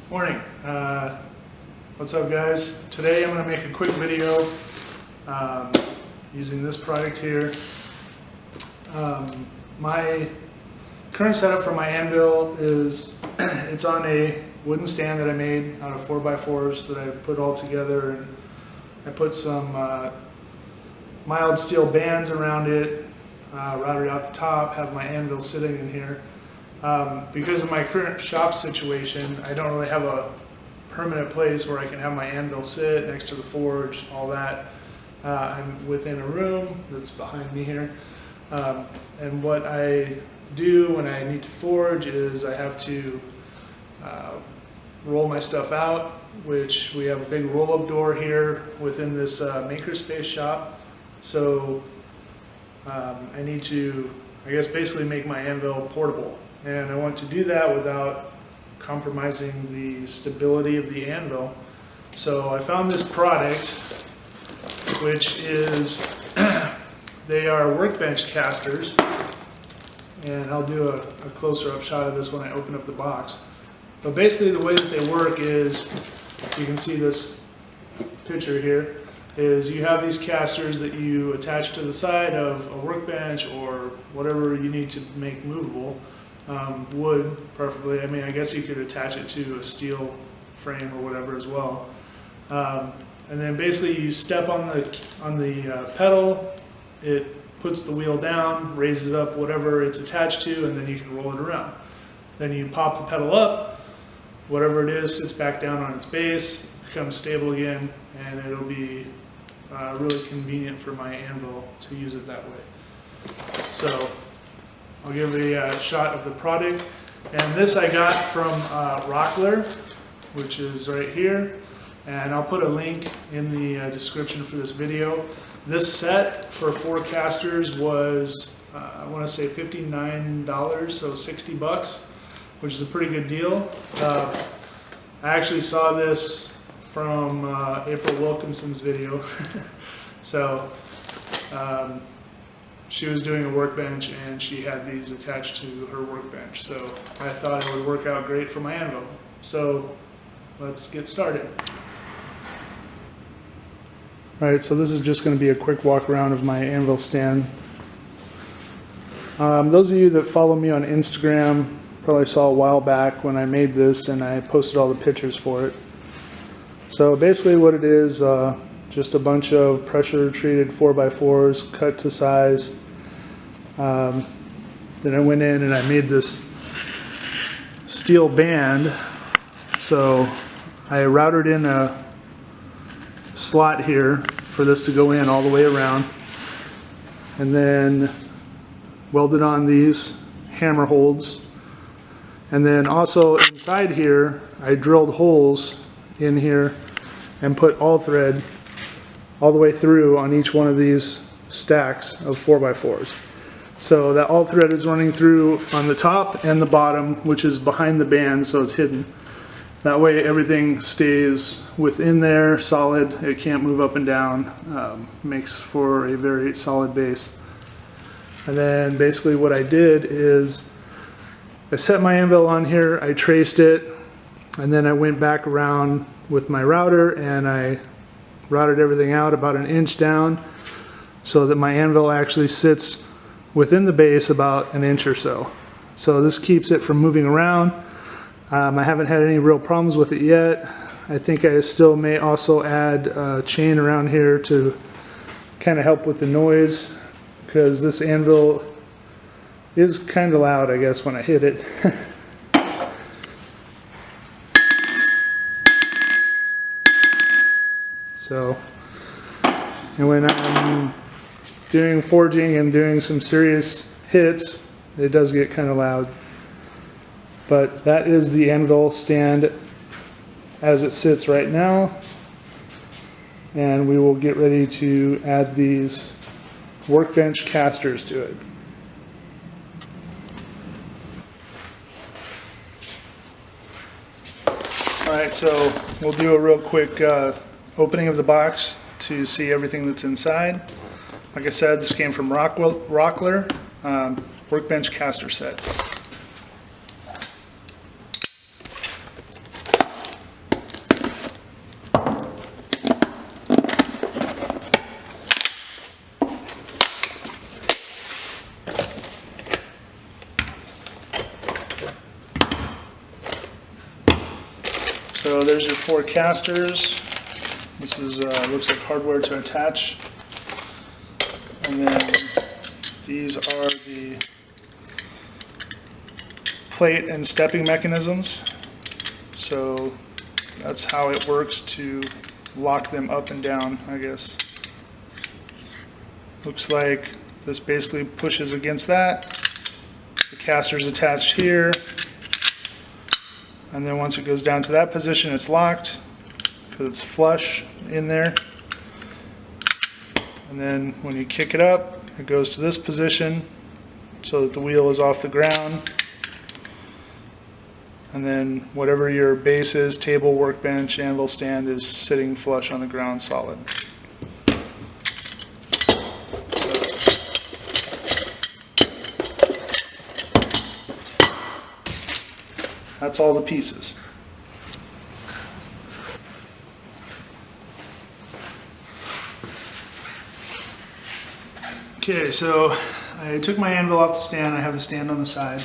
Morning. What's up, guys? Today I'm going to make a quick video using this product here. My current setup for my Anvil is it's on a wooden stand that I made out of 4x4s that I put all together, and I put some mild steel bands around it, routed out the top, have my Anvil sitting in here. Because of my current shop situation, I don't really have a permanent place where I can have my Anvil sit next to the forge, all that. I'm within a room that's behind me here. And what I do when I need to forge is I have to roll my stuff out, which we have a big roll-up door here within this makerspace shop. So I need to, I guess, basically make my Anvil portable. And I want to do that without compromising the stability of the Anvil. So I found this product, which is, they are workbench casters. And I'll do a closer up shot of this when I open up the box. But basically the way that they work is, you can see this picture here, is you have these casters that you attach to the side of a workbench or whatever you need to make movable. Wood, preferably. I mean, I guess you could attach it to a steel frame or whatever as well. And then basically you step on the pedal, it puts the wheel down, raises up whatever it's attached to, and then you can roll it around. Then you pop the pedal up, whatever it is sits back down on its base, becomes stable again, and it'll be really convenient for my Anvil to use it that way. So I'll give a shot of the product. And this I got from Rockler, which is right here. And I'll put a link in the description for this video. This set for 4 casters was, I want to say $59, so 60 bucks, which is a pretty good deal. I actually saw this from April Wilkinson's video. So she was doing a workbench and she had these attached to her workbench. So I thought it would work out great for my Anvil. So let's get started. Alright, so this is just going to be a quick walk around of my Anvil stand. Those of you that follow me on Instagram probably saw a while back when I made this and I posted all the pictures for it. So basically what it is, just a bunch of pressure treated 4x4s cut to size. Then I went in and I made this steel band. So I routed in a slot here for this to go in all the way around, and then welded on these hammer holds. And then also inside here I drilled holes in here and put all thread all the way through on each one of these stacks of 4x4s. So that all thread is running through on the top and the bottom, which is behind the band, so it's hidden. That way everything stays within there, solid. It can't move up and down. Makes for a very solid base. And then basically what I did is I set my Anvil on here, I traced it, and then I went back around with my router and I routed everything out about 1 inch down so that my Anvil actually sits within the base about 1 inch or so. So this keeps it from moving around. I haven't had any real problems with it yet. I think I still may also add a chain around here to kind of help with the noise, because this Anvil is kind of loud, I guess, when I hit it. So, and when I'm doing forging and doing some serious hits, it does get kind of loud. But that is the Anvil stand as it sits right now. And we will get ready to add these workbench casters to it. Alright, so we'll do a real quick opening of the box to see everything that's inside. Like I said, this came from Rockler Workbench Caster Set. So there's your 4 casters. This is looks like hardware to attach. And then these are the plate and stepping mechanisms. So that's how it works to lock them up and down, I guess. Looks like this basically pushes against that. The caster's attached here. And then once it goes down to that position, it's locked because it's flush in there. And then when you kick it up, it goes to this position so that the wheel is off the ground. And then whatever your base is, table, workbench, anvil stand, is sitting flush on the ground solid. That's all the pieces. Okay, so I took my anvil off the stand. I have the stand on the side.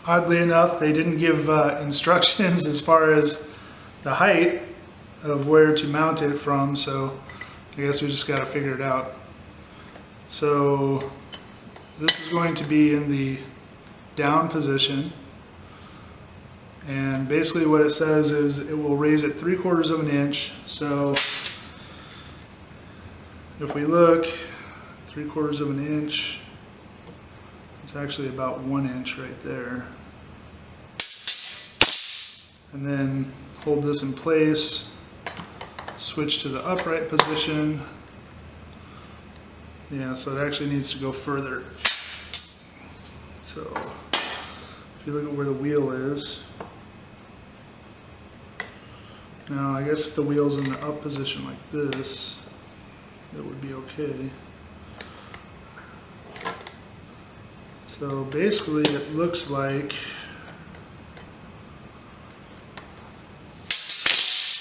Oddly enough, they didn't give instructions as far as the height of where to mount it from, so I guess we just got to figure it out. So this is going to be in the down position, and basically what it says is it will raise it 3/4 of an inch. So if we look, 3/4 of an inch, it's actually about 1 inch right there. And then hold this in place, switch to the upright position. Yeah, so it actually needs to go further. So if you look at where the wheel is, now I guess if the wheel's in the up position like this, it would be okay. So basically it looks like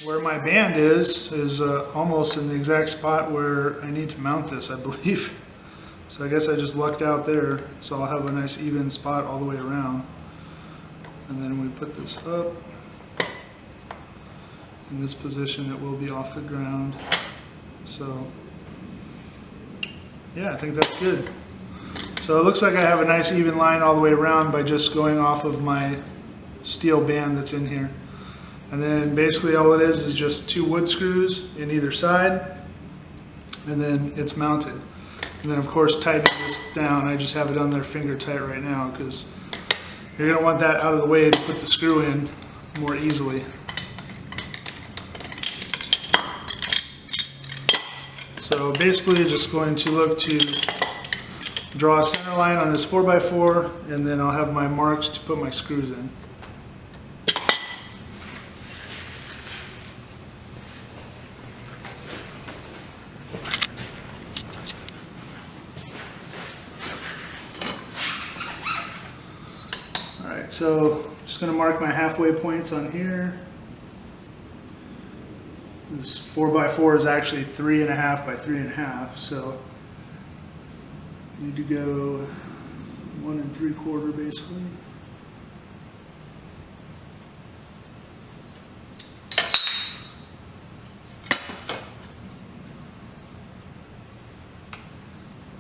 where my band is almost in the exact spot where I need to mount this, I believe. So I guess I just lucked out there, so I'll have a nice even spot all the way around. And then we put this up. In this position it will be off the ground. So yeah, I think that's good. So it looks like I have a nice even line all the way around by just going off of my steel band that's in here. And then basically all it is just 2 wood screws in either side, and then it's mounted. And then of course tightening this down, I just have it on there finger tight right now because you're going to want that out of the way to put the screw in more easily. So basically you're just going to look to draw a center line on this 4x4, and then I'll have my marks to put my screws in. Alright, so I'm just going to mark my halfway points on here. This 4x4 is actually 3.5 by 3.5, so you need to go 1 3/4 basically.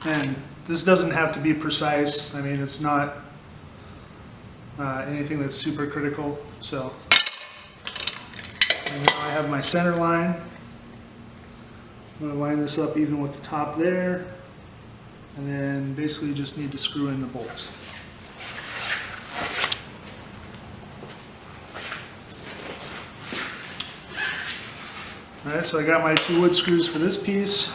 And this doesn't have to be precise. I mean, it's not anything that's super critical. So, and now I have my center line. I'm going to line this up even with the top there, and then basically just need to screw in the bolts. Alright, so I got my 2 wood screws for this piece.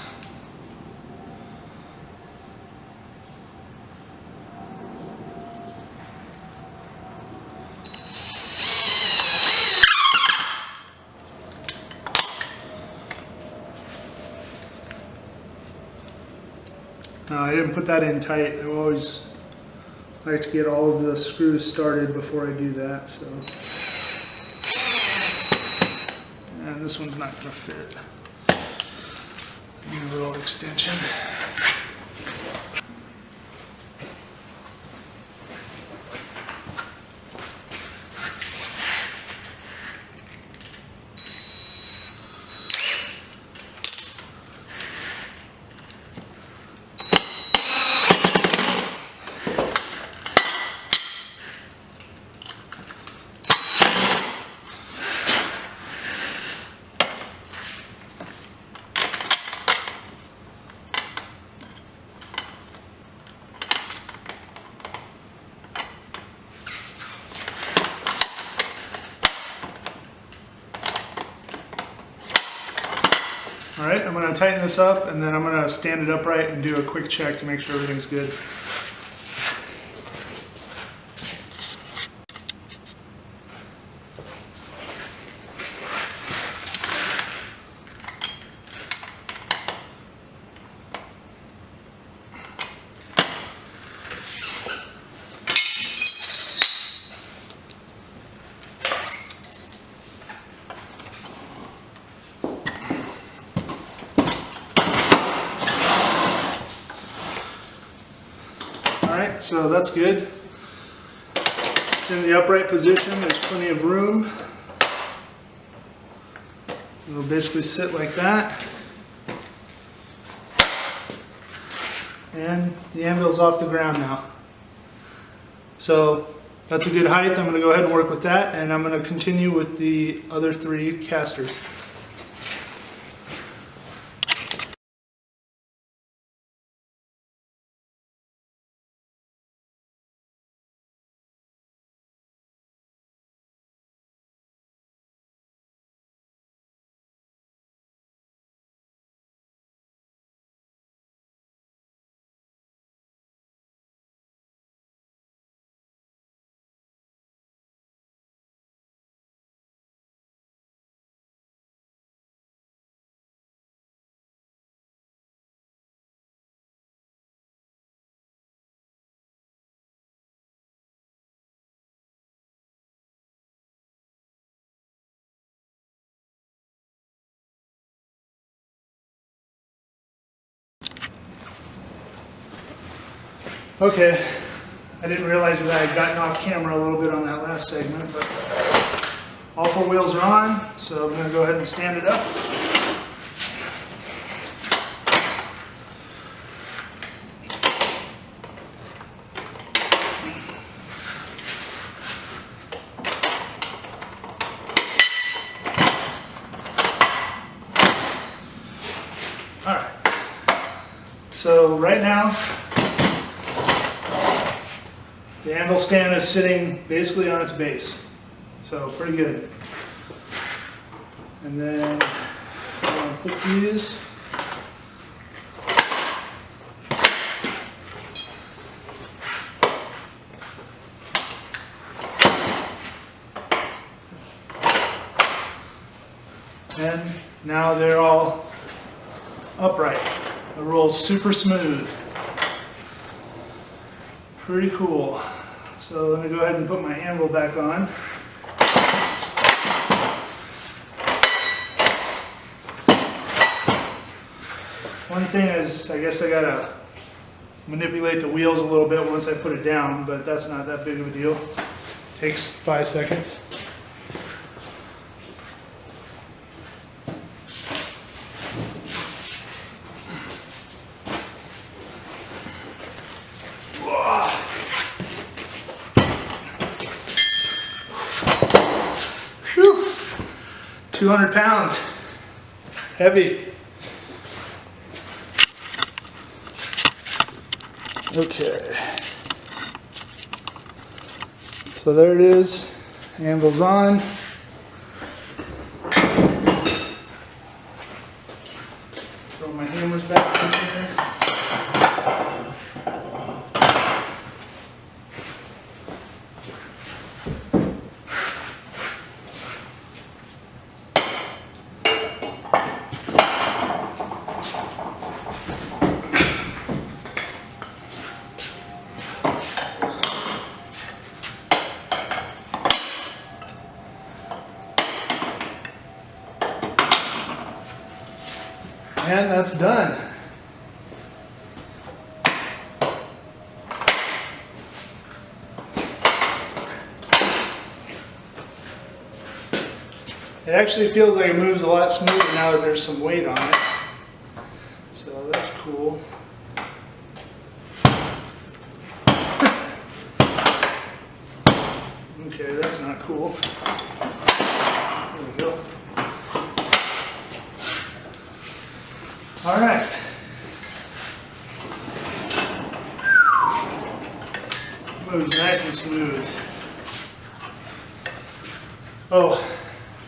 I didn't put that in tight. I always like to get all of the screws started before I do that. So, and this one's not going to fit. Need a little extension. All right, I'm going to tighten this up and then I'm going to stand it upright and do a quick check to make sure everything's good. Alright, so that's good. It's in the upright position, there's plenty of room. It'll basically sit like that. And the anvil's off the ground now. So that's a good height. I'm going to go ahead and work with that, and I'm going to continue with the other 3 casters. Okay, I didn't realize that I had gotten off camera a little bit on that last segment, but all 4 wheels are on, so I'm going to go ahead and stand it up. Alright, so right now, the anvil stand is sitting basically on its base, so pretty good. And then I'm going to put these and now they're all upright. It rolls super smooth. Pretty cool. So let me go ahead and put my anvil back on. One thing is, I guess I gotta manipulate the wheels a little bit once I put it down, but that's not that big of a deal. Takes 5 seconds. Whew. 200 pounds. Heavy. Okay. So there it is. Anvil's on. Throw my hammers back in here. And that's done. It actually feels like it moves a lot smoother now that there's some weight on it. So that's cool. Okay, that's not cool. There we go. All right. Moves nice and smooth. Oh,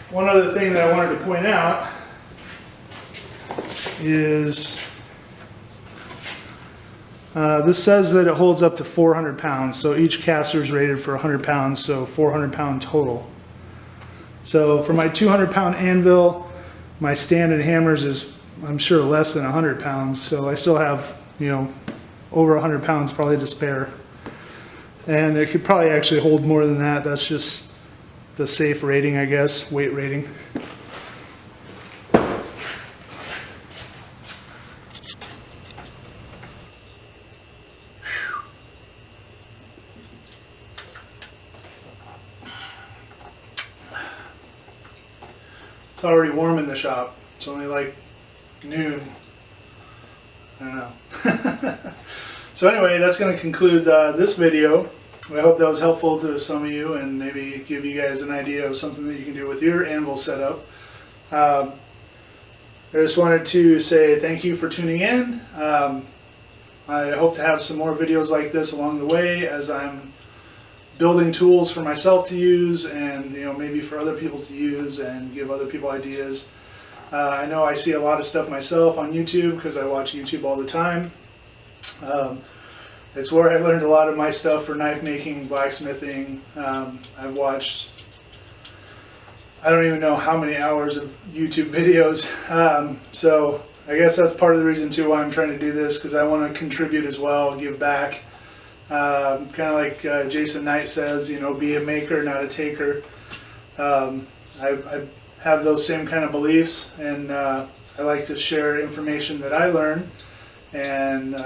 one other thing that I wanted to point out is, this says that it holds up to 400 pounds. So each caster is rated for 100 pounds, so 400 pound total. So for my 200 pound anvil, my stand and hammers is, I'm sure, less than 100 pounds. So I still have, you know, over 100 pounds probably to spare. And it could probably actually hold more than that. That's just the safe rating, I guess, weight rating. It's already warm in the shop. It's only like noon. I don't know. So anyway, that's going to conclude this video. I hope that was helpful to some of you and maybe give you guys an idea of something that you can do with your anvil setup. I just wanted to say thank you for tuning in. I hope to have some more videos like this along the way as I'm building tools for myself to use, and maybe for other people to use, and give other people ideas. I know I see a lot of stuff myself on YouTube because I watch YouTube all the time. It's where I learned a lot of my stuff for knife making, blacksmithing. I've watched, I don't even know how many hours of YouTube videos. So I guess that's part of the reason too why I'm trying to do this, because I want to contribute as well, give back. Kind of like Jason Knight says, be a maker, not a taker. I have those same kind of beliefs, and I like to share information that I learn and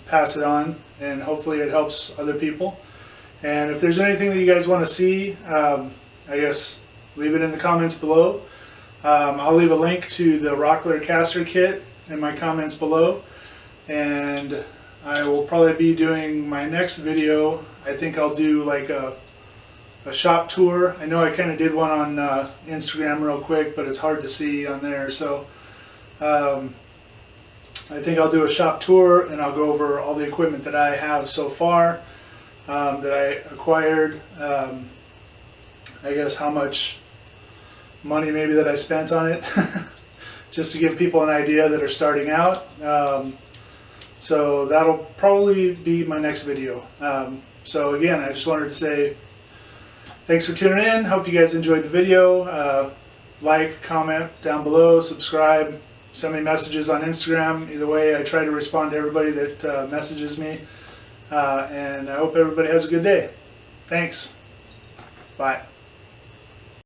pass it on, and hopefully it helps other people. And if there's anything that you guys want to see, I guess leave it in the comments below. I'll leave a link to the Rockler Caster Kit in my comments below, and I will probably be doing my next video. I think I'll do like a shop tour. I know I kind of did one on Instagram real quick, but it's hard to see on there. So I think I'll do a shop tour, and I'll go over all the equipment that I have so far, that I acquired. I guess how much money maybe that I spent on it, just to give people an idea that are starting out. So that'll probably be my next video. So again, I just wanted to say thanks for tuning in. Hope you guys enjoyed the video. Like, comment down below, subscribe, send me messages on Instagram. Either way, I try to respond to everybody that messages me. And I hope everybody has a good day. Thanks. Bye.